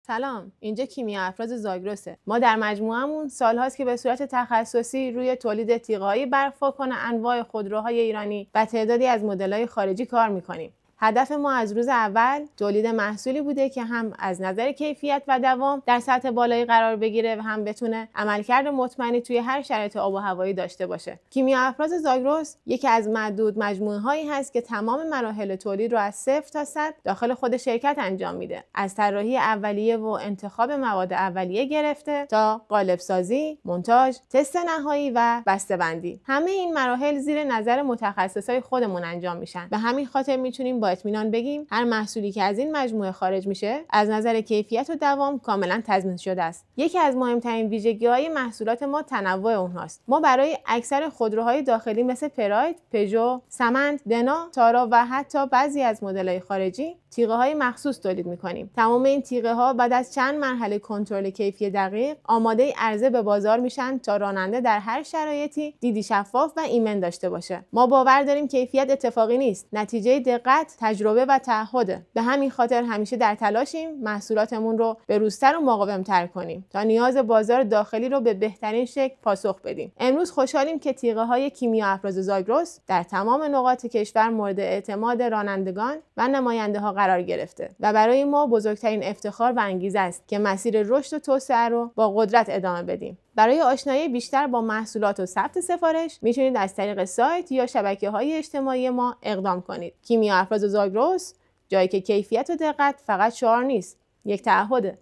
سلام، اینجا کیمیا افراز زاگرسه. ما در مجموعهمون سالهاست که به صورت تخصصی روی تولید تیغه‌های برق‌فاکن انواع خودروهای ایرانی و تعدادی از مدل‌های خارجی کار می‌کنیم. هدف ما از روز اول تولید محصولی بوده که هم از نظر کیفیت و دوام در سطح بالایی قرار بگیره و هم بتونه عملکرد مطمئنی توی هر شرایط آب و هوایی داشته باشه. کیمیا افراز زاگرس یکی از معدود مجموعه‌هایی هست که تمام مراحل تولید رو از 0 تا 100 داخل خود شرکت انجام میده. از طراحی اولیه و انتخاب مواد اولیه گرفته تا قالب سازی، مونتاژ، تست نهایی و بسته‌بندی. همه این مراحل زیر نظر متخصصای خودمون انجام میشن. به همین خاطر میتونیم با اطمینان بگیم هر محصولی که از این مجموعه خارج میشه از نظر کیفیت و دوام کاملا تضمین شده است. یکی از مهمترین ویژگی‌های محصولات ما تنوع اونهاست. ما برای اکثر خودروهای داخلی مثل پراید، پژو، سمند، دنا، تارا و حتی بعضی از مدل‌های خارجی تیغه‌های مخصوص تولید می‌کنیم. تمام این تیغه‌ها بعد از چند مرحله کنترل کیفی دقیق آماده عرضه به بازار میشن تا راننده در هر شرایطی دیدی شفاف و ایمن داشته باشه. ما باور داریم کیفیت اتفاقی نیست، نتیجه دقت، تجربه و تعهده. به همین خاطر همیشه در تلاشیم محصولاتمون رو بروزتر و مقاوم‌تر کنیم تا نیاز بازار داخلی رو به بهترین شکل پاسخ بدیم. امروز خوشحالیم که تیغه‌های کیمیا افراز زاگرس در تمام نقاط کشور مورد اعتماد رانندگان و نماینده‌ها قرار گرفته و برای ما بزرگترین افتخار و انگیزه است که مسیر رشد و توسعه رو با قدرت ادامه بدیم. برای آشنایی بیشتر با محصولات و ثبت سفارش میتونید از طریق سایت یا شبکه‌های اجتماعی ما اقدام کنید. کیمیا افراز زاگرس، جایی که کیفیت و دقت فقط شعار نیست، یک تعهده.